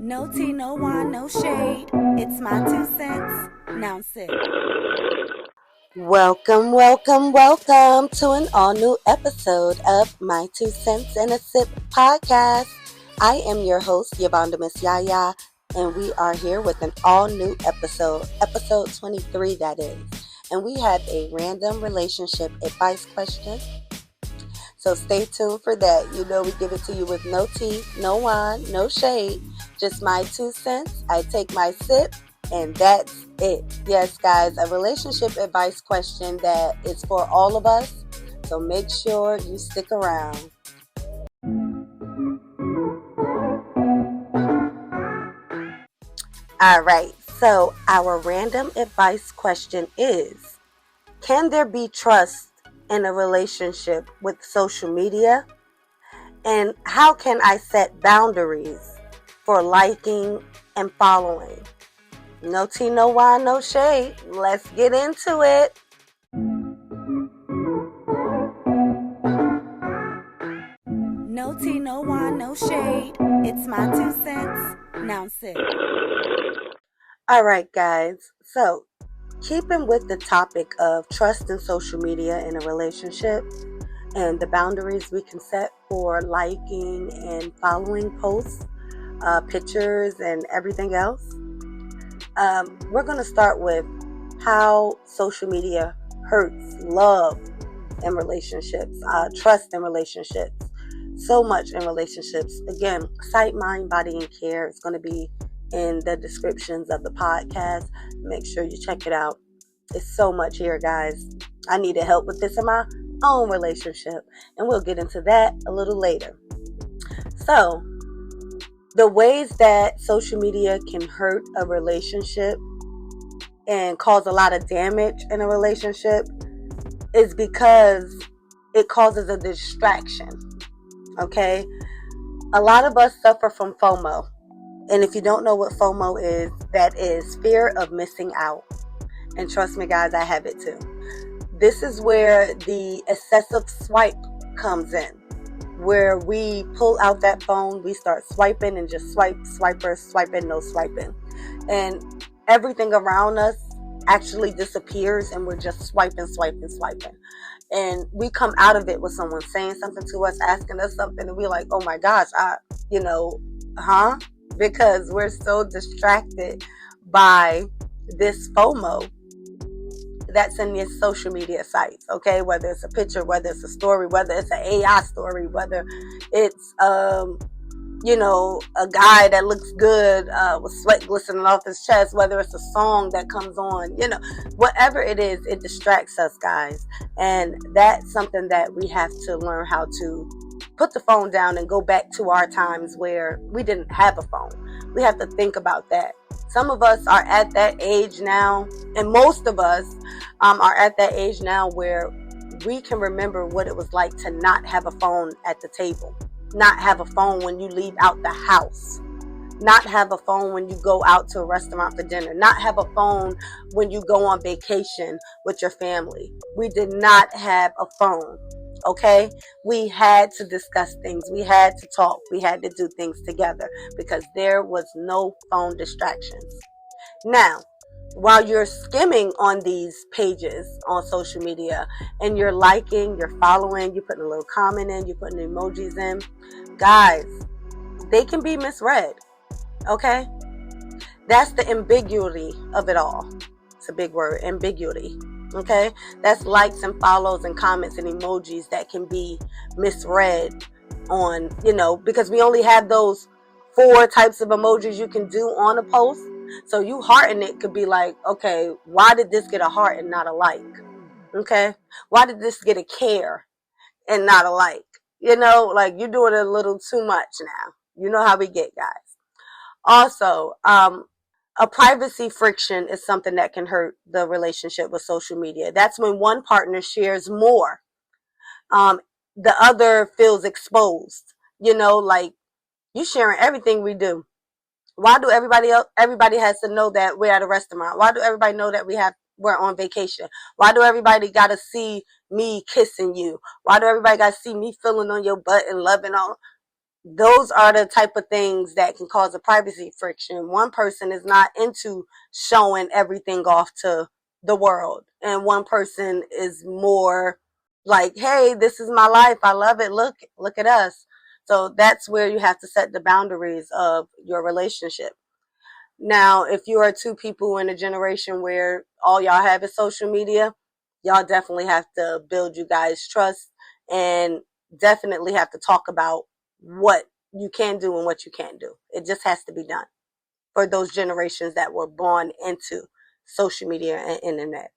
No tea, no wine, no shade. It's my 2 cents. Now sit. Welcome, welcome, welcome to an all new episode of My 2 Cents and a Sip podcast. I am your host, YaVonda MsYaYa, and we are here with an all new episode 23, that is. And we have a random relationship advice question. So stay tuned for that. You know, we give it to you with no tea, no wine, no shade, just my 2 cents. I take my sip, and that's it. Yes, guys, a relationship advice question that is for all of us. So make sure you stick around. All right. So our random advice question is, can there be trust in a relationship with social media? And how can I set boundaries for liking and following? No tea, no wine, no shade. Let's get into it. No tea, no wine, no shade. It's my 2 cents. Now sit. All right, guys. So, keeping with the topic of trust in social media in a relationship and the boundaries we can set for liking and following posts, pictures, and everything else, we're going to start with how social media hurts love in relationships, trust in relationships, so much in relationships. Again, sight, mind, body, and care is going to be in the descriptions of the podcast. Make sure you check it out. It's so much here, guys. I needed help with this in my own relationship, and we'll get into that a little later. So, the ways that social media can hurt a relationship and cause a lot of damage in a relationship is because it causes a distraction. Okay? A lot of us suffer from FOMO. And if you don't know what FOMO is, that is fear of missing out. And trust me, guys, I have it too. This is where the excessive swipe comes in, where we pull out that phone, we start swiping and just swiping, no swiping. And everything around us actually disappears and we're just swiping. And we come out of it with someone saying something to us, asking us something, and we're like, oh my gosh, because we're so distracted by this FOMO that's in these social media sites, okay? Whether it's a picture, whether it's a story, whether it's an AI story, whether it's, a guy that looks good with sweat glistening off his chest, whether it's a song that comes on, whatever it is, it distracts us, guys. And that's something that we have to learn how to put the phone down and go back to our times where we didn't have a phone. We have to think about that. Some of us are at that age now, and most of us are at that age now where we can remember what it was like to not have a phone at the table, not have a phone when you leave out the house, not have a phone when you go out to a restaurant for dinner, not have a phone when you go on vacation with your family. We did not have a phone. Okay, we had to discuss things, we had to talk, we had to do things together because there was no phone distractions. Now, while you're skimming on these pages on social media and you're liking, you're following, you're putting a little comment in, you're putting emojis in, guys, they can be misread. Okay, that's the ambiguity of it all. It's a big word, ambiguity. Okay, that's likes and follows and comments and emojis that can be misread on, because we only have those 4 types of emojis you can do on a post. So you hearting it could be like, okay, why did this get a heart and not a like? Okay, why did this get a care and not a like? Like you're doing it a little too much now. You know how we get, guys. Also, a privacy friction is something that can hurt the relationship with social media. That's when one partner shares more. The other feels exposed. Like you sharing everything we do. Why do everybody has to know that we're at a restaurant? Why do everybody know that we're on vacation? Why do everybody got to see me kissing you? Why do everybody got to see me feeling on your butt and loving on? those are the type of things that can cause a privacy friction. One person is not into showing everything off to the world, and one person is more like, hey, this is my life, I love it, look at us. So that's where you have to set the boundaries of your relationship. Now, if you are two people in a generation where all y'all have is social media, y'all definitely have to build you guys trust, and definitely have to talk about what you can do and what you can't do. It just has to be done for those generations that were born into social media and internet.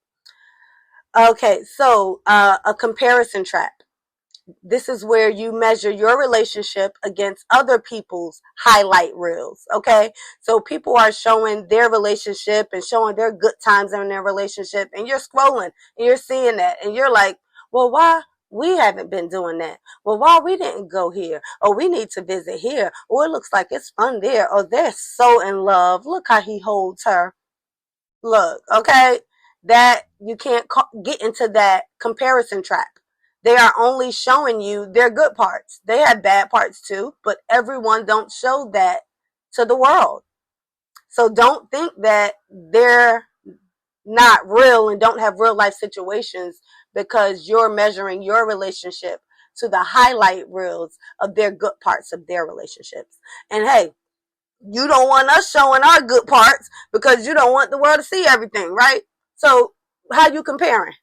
Okay, so a comparison trap. This is where you measure your relationship against other people's highlight reels. Okay. So people are showing their relationship and showing their good times in their relationship, and you're scrolling and you're seeing that, and you're like, well, why we haven't been doing that? Well, why we didn't go here? Or we need to visit here. Or it looks like it's fun there. Or they're so in love. Look how he holds her. Look, okay, that you can't get into that comparison trap. They are only showing you their good parts. They have bad parts too, but everyone don't show that to the world. So don't think that they're not real and don't have real life situations because you're measuring your relationship to the highlight reels of their good parts of their relationships. And hey, you don't want us showing our good parts because you don't want the world to see everything, right? So how you comparing?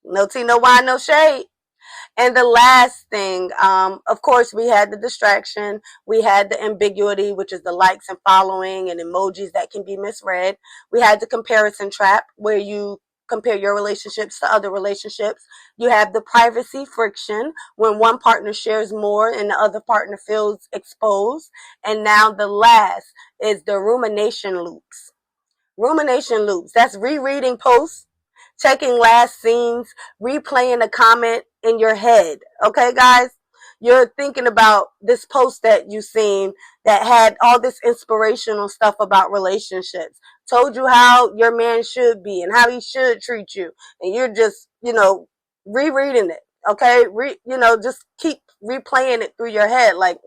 No tea, no wine, no shade. And the last thing, of course, we had the distraction. We had the ambiguity, which is the likes and following and emojis that can be misread. We had the comparison trap, where you compare your relationships to other relationships. You have the privacy friction, when one partner shares more and the other partner feels exposed. And now the last is the rumination loops. Rumination loops, that's rereading posts, checking last scenes, replaying a comment in your head. Okay, guys? You're thinking about this post that you seen that had all this inspirational stuff about relationships, told you how your man should be and how he should treat you. And you're just, rereading it. Okay? Just keep replaying it through your head. Like,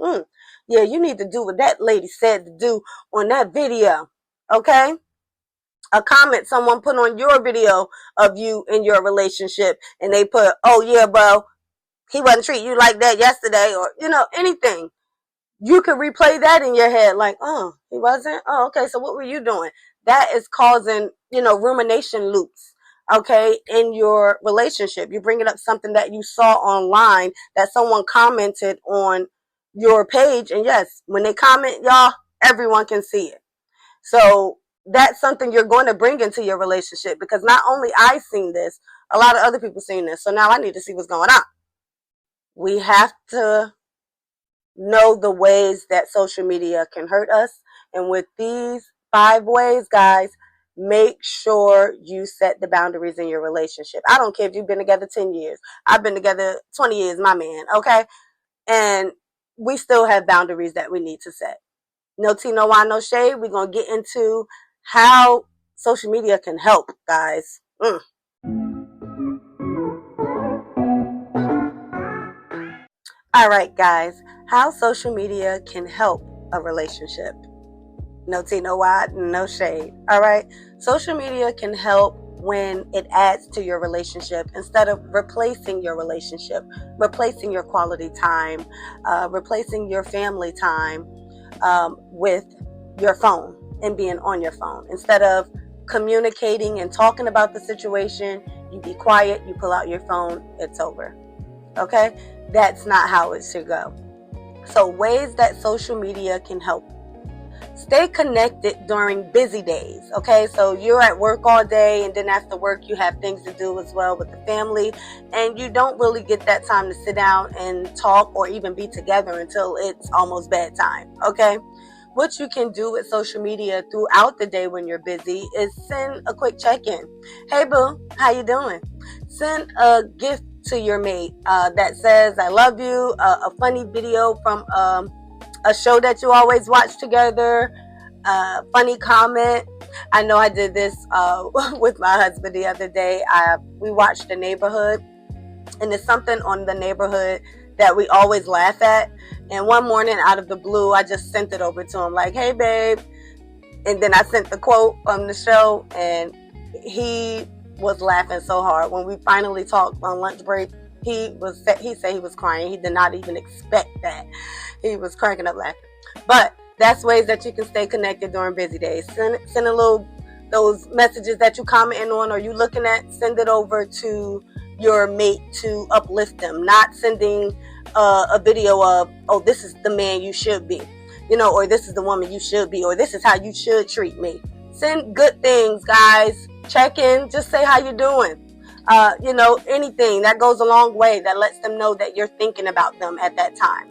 yeah, you need to do what that lady said to do on that video. Okay? A comment someone put on your video of you in your relationship, and they put, oh yeah, bro, he wasn't treating you like that yesterday, or anything. You can replay that in your head, like, oh, he wasn't. Oh, okay, so what were you doing? That is causing rumination loops, okay, in your relationship. You're bringing up something that you saw online that someone commented on your page, and yes, when they comment, y'all, everyone can see it. So that's something you're going to bring into your relationship, because not only I seen this, a lot of other people seen this. So now I need to see what's going on. We have to know the ways that social media can hurt us. And with these 5 ways, guys, make sure you set the boundaries in your relationship. I don't care if you've been together 10 years. I've been together 20 years, my man, okay? And we still have boundaries that we need to set. No tea, no wine, no shade. We're going to get into how social media can help, guys. All right, guys. How social media can help a relationship. No tea, no wine, no shade. All right. Social media can help when it adds to your relationship instead of replacing your relationship, replacing your quality time, replacing your family time with your phone and being on your phone. Instead of communicating and talking about the situation, you be quiet, you pull out your phone, it's over. Okay? That's not how it should go. So ways that social media can help. Stay connected during busy days. Okay, so you're at work all day, and then after work you have things to do as well with the family, and you don't really get that time to sit down and talk or even be together until it's almost bedtime. Okay, what you can do with social media throughout the day when you're busy is send a quick check-in. Hey boo, how you doing? Send a gift to your mate that says I love you, a funny video from a show that you always watch together, funny comment. I know I did this with my husband the other day. We watched The Neighborhood, and there's something on The Neighborhood that we always laugh at. And one morning out of the blue, I just sent it over to him like, hey babe. And then I sent the quote from the show, and he was laughing so hard. When we finally talked on lunch break, he said he was crying. He did not even expect that. He was cracking up laughing. But that's ways that you can stay connected during busy days. Send a little, those messages that you commenting on or you looking at, send it over to your mate to uplift them. Not sending a video of, oh, this is the man you should be, you know, or this is the woman you should be, or this is how you should treat me. Send good things, guys. Check in, just say how you're doing. You know, anything that goes a long way, that lets them know that you're thinking about them at that time.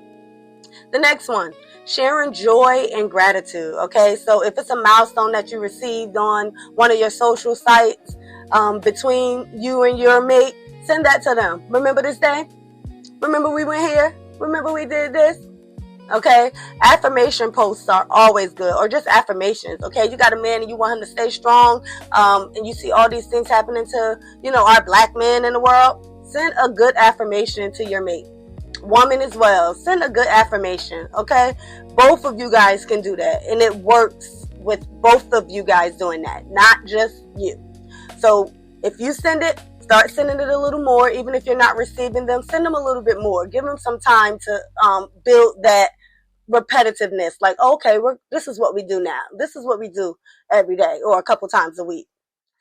The next one, sharing joy and gratitude. Okay, so if it's a milestone that you received on one of your social sites, between you and your mate, send that to them. Remember this day? Remember we went here? Remember we did this? Okay, affirmation posts are always good, or just affirmations. Okay, you got a man and you want him to stay strong, and you see all these things happening to, you know, our black men in the world. Send a good affirmation to your mate. Woman as well, send a good affirmation. Okay, both of you guys can do that, and it works with both of you guys doing that, not just you. So if you send it, start sending it a little more. Even if you're not receiving them, send them a little bit more. Give them some time to build that repetitiveness. Like, okay, this is what we do now. This is what we do every day or a couple times a week.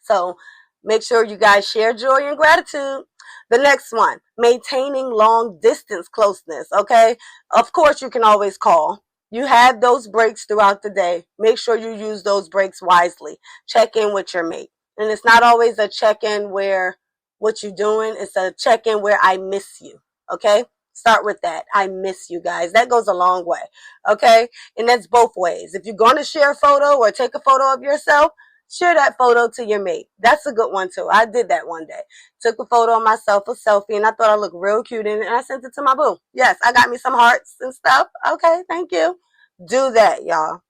So make sure you guys share joy and gratitude. The next one, maintaining long distance closeness. Okay, of course you can always call. You have those breaks throughout the day. Make sure you use those breaks wisely. Check in with your mate. And it's not always a check-in where what you're doing. It's a check-in where I miss you. Okay? Start with that. I miss you guys. That goes a long way. Okay? And that's both ways. If you're going to share a photo or take a photo of yourself, share that photo to your mate. That's a good one too. I did that one day. Took a photo of myself, a selfie, and I thought I looked real cute in it, and I sent it to my boo. Yes, I got me some hearts and stuff. Okay, thank you. Do that, y'all.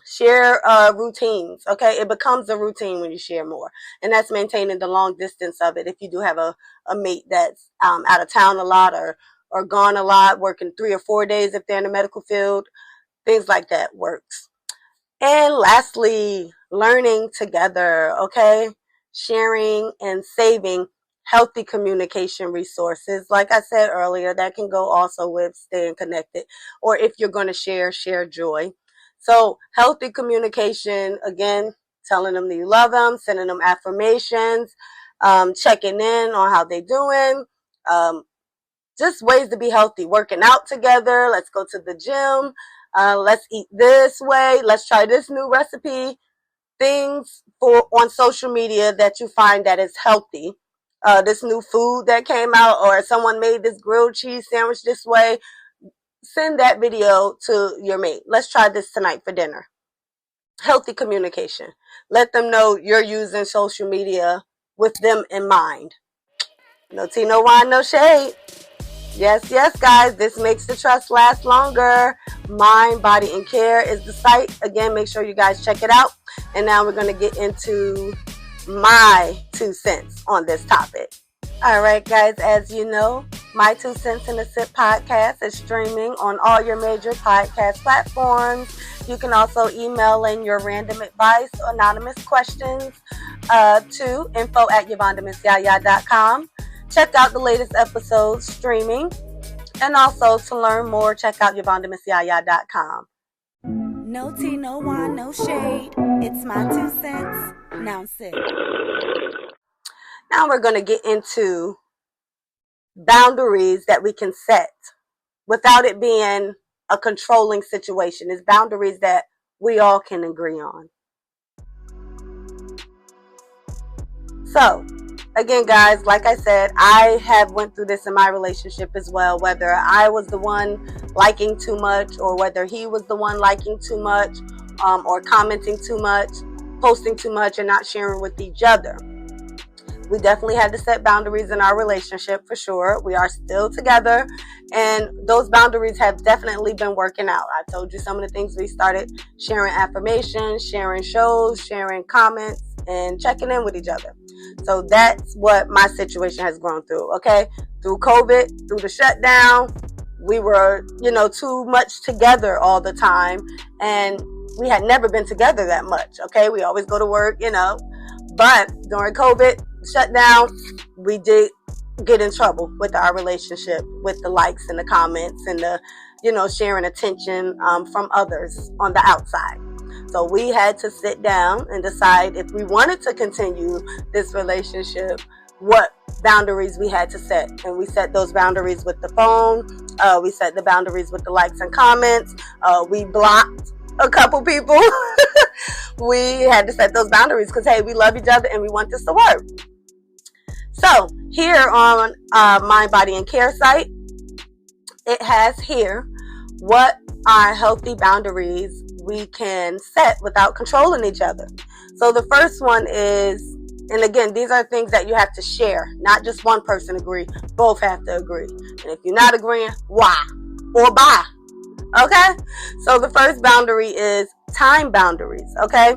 Share routines. Okay, it becomes a routine when you share more, and that's maintaining the long distance of it. If you do have a mate that's out of town a lot or gone a lot, working 3 or 4 days if they're in the medical field, things like that works. And lastly, learning together. Okay, sharing and saving healthy communication resources. Like I said earlier, that can go also with staying connected, or if you're going to share joy. So healthy communication, again, telling them that you love them, sending them affirmations, checking in on how they're doing, just ways to be healthy, working out together. Let's go to the gym. Let's eat this way. Let's try this new recipe. Things on social media that you find that is healthy. This new food that came out, or someone made this grilled cheese sandwich this way. Send that video to your mate. Let's try this tonight for dinner. Healthy communication. Let them know you're using social media with them in mind. No tea, no wine, no shade. Yes, yes, guys. This makes the trust last longer. Mind, Body, and Care is the site. Again, make sure you guys check it out. And now we're going to get into my 2 cents on this topic. All right, guys, as you know, My 2 Cents in a Sip podcast is streaming on all your major podcast platforms. You can also email in your random advice, anonymous questions to info@YaVonda.com. Check out the latest episodes streaming. And also to learn more, check out YaVonda.com. No tea, no wine, no shade. It's my 2 cents. Now sit. Now we're going to get into boundaries that we can set without it being a controlling situation. It's boundaries that we all can agree on. So, again, guys, like I said, I have went through this in my relationship as well, whether I was the one liking too much or whether he was the one liking too much, or commenting too much, posting too much, and not sharing with each other. We definitely had to set boundaries in our relationship for sure. We are still together, and those boundaries have definitely been working out. I told you some of the things we started sharing: affirmations, sharing shows, sharing comments, and checking in with each other. So that's what my situation has grown through. Okay, Through COVID, through the shutdown, we were, too much together all the time. And we had never been together that much. Okay. We always go to work, but during COVID shutdown, we did get in trouble with our relationship, with the likes and the comments and the, sharing attention from others on the outside. So we had to sit down and decide if we wanted to continue this relationship, what boundaries we had to set. And we set those boundaries with the phone. We set the boundaries with the likes and comments. We blocked a couple people. We had to set those boundaries because, hey, we love each other and we want this to work. So here on Mind, Body, and Care site, it has here what are healthy boundaries we can set without controlling each other. So the first one is, and again, these are things that you have to share, not just one person agree, both have to agree. And if you're not agreeing, why? Or bye. Okay? So the first boundary is time boundaries. Okay?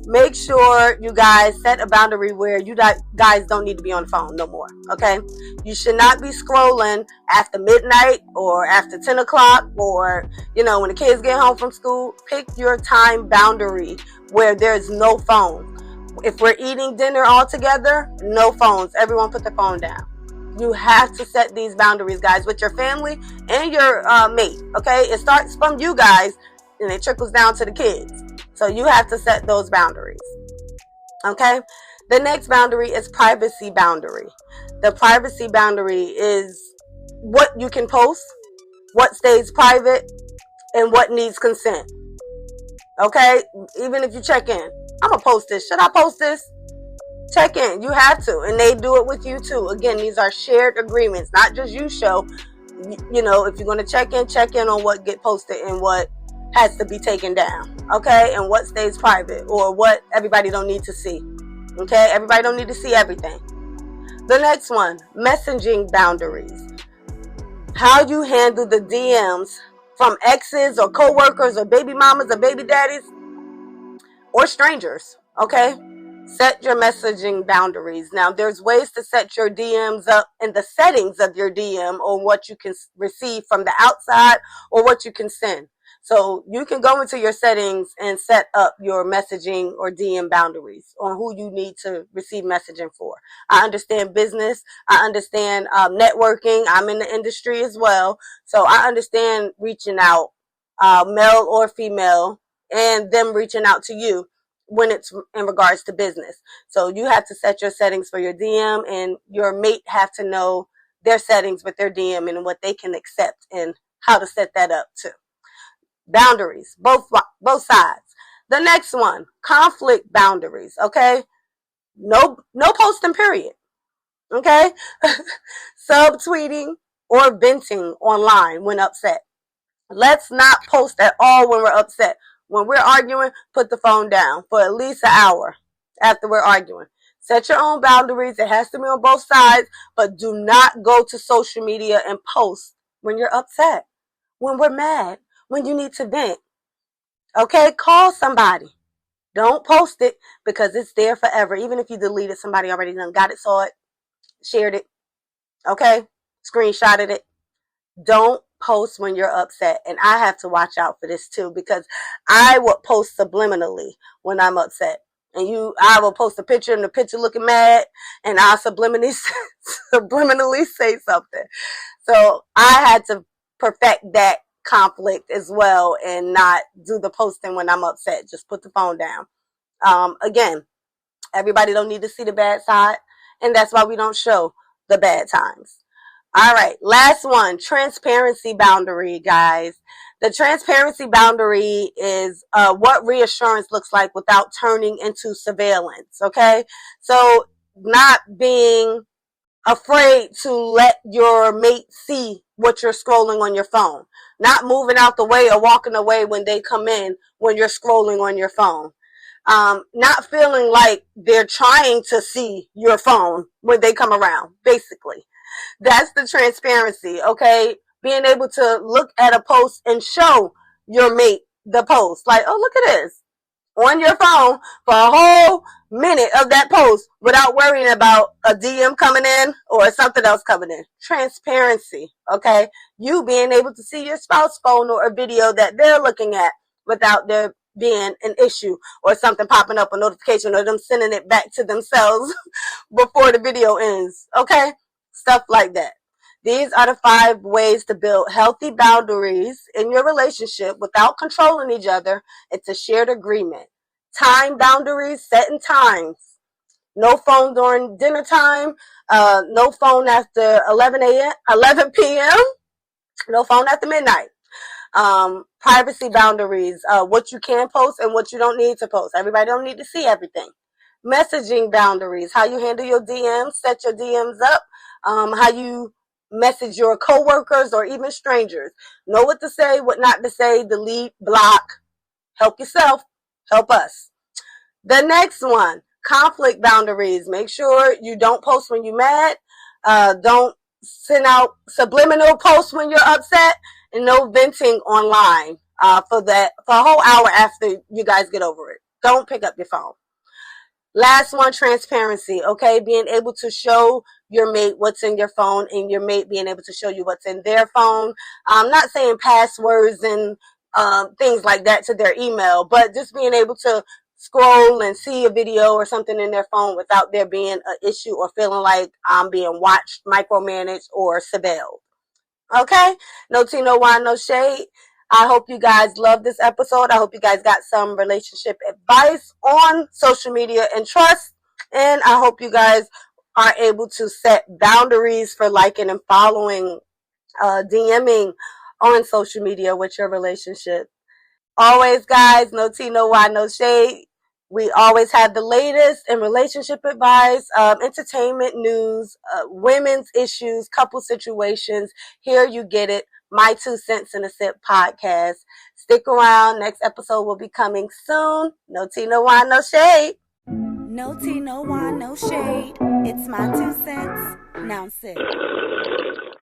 Make sure you guys set a boundary where you guys don't need to be on the phone no more. Okay? You should not be scrolling after midnight or after 10 o'clock or, when the kids get home from school. Pick your time boundary where there's no phone. If we're eating dinner all together, no phones. Everyone put their phone down. You have to set these boundaries, guys, with your family and your mate. Okay? It starts from you guys and it trickles down to the kids. So you have to set those boundaries. Okay? The next boundary is privacy boundary. The privacy boundary is what you can post, what stays private, and what needs consent. Okay? Even if you check in. I'm going to post this. Should I post this? Check in. You have to. And they do it with you too. Again, these are shared agreements. Not just you show. If you're going to check in on what get posted and what has to be taken down. Okay? And what stays private or what everybody don't need to see. Okay? Everybody don't need to see everything. The next one, messaging boundaries. How you handle the DMs from exes or coworkers or baby mamas or baby daddies or strangers. Okay? Set your messaging boundaries. Now, there's ways to set your DMs up in the settings of your DM or what you can receive from the outside or what you can send. So you can go into your settings and set up your messaging or DM boundaries on who you need to receive messaging for. I understand business. I understand networking. I'm in the industry as well. So I understand reaching out, male or female, and them reaching out to you when it's in regards to business. So you have to set your settings for your DM, and your mate have to know their settings with their DM and what they can accept and how to set that up too. Boundaries, both sides. The next one, conflict boundaries. Okay, no posting, period. Okay, subtweeting or venting online when upset. Let's not post at all when we're upset. When we're arguing, put the phone down for at least an hour after we're arguing. Set your own boundaries. It has to be on both sides, but do not go to social media and post when you're upset, when we're mad, when you need to vent. Okay? Call somebody. Don't post it because it's there forever. Even if you delete it, somebody already done got it, saw it, shared it. Okay? Screenshotted it. Don't post when you're upset. And I have to watch out for this too because I will post subliminally when I'm upset. And I will post a picture and the picture looking mad and I'll subliminally say something. So I had to perfect that conflict as well and not do the posting when I'm upset. Just put the phone down. Again, everybody don't need to see the bad side, and that's why we don't show the bad times. All right, last one, transparency boundary, guys. The transparency boundary is what reassurance looks like without turning into surveillance, okay? So not being afraid to let your mate see what you're scrolling on your phone. Not moving out the way or walking away when they come in when you're scrolling on your phone. Not feeling like they're trying to see your phone when they come around, basically. That's the transparency, okay? Being able to look at a post and show your mate the post. Like, oh, look at this. On your phone for a whole minute of that post without worrying about a DM coming in or something else coming in. Transparency, okay? You being able to see your spouse's phone or a video that they're looking at without there being an issue or something popping up, a notification, or them sending it back to themselves before the video ends, okay? Stuff like that. These are the 5 ways to build healthy boundaries in your relationship without controlling each other. It's a shared agreement. Time boundaries, setting times. No phone during dinner time. No phone after 11 p.m. No phone after midnight. Privacy boundaries. What you can post and what you don't need to post. Everybody don't need to see everything. Messaging boundaries. How you handle your DMs. Set your DMs up. How you message your coworkers or even strangers. Know what to say, what not to say. Delete, block. Help yourself. Help us. The next one, conflict boundaries. Make sure you don't post when you're mad. Don't send out subliminal posts when you're upset, and no venting online for a whole hour after you guys get over it. Don't pick up your phone. Last one, transparency, okay? Being able to show your mate what's in your phone and your mate being able to show you what's in their phone. I'm not saying passwords and things like that to their email, but just being able to scroll and see a video or something in their phone without there being an issue or feeling like I'm being watched, micromanaged, or surveilled. Okay? No tea, no wine, no shade. I hope you guys love this episode. I hope you guys got some relationship advice on social media and trust. And I hope you guys are able to set boundaries for liking and following, DMing on social media with your relationship. Always, guys, no tea, no wine, no shade. We always have the latest in relationship advice, entertainment news, women's issues, couple situations. Here you get it. My 2 cents in a sip podcast. Stick around. Next episode will be coming soon. No tea, no wine, no shade. No tea, no wine, no shade. It's my 2 cents. Now sit.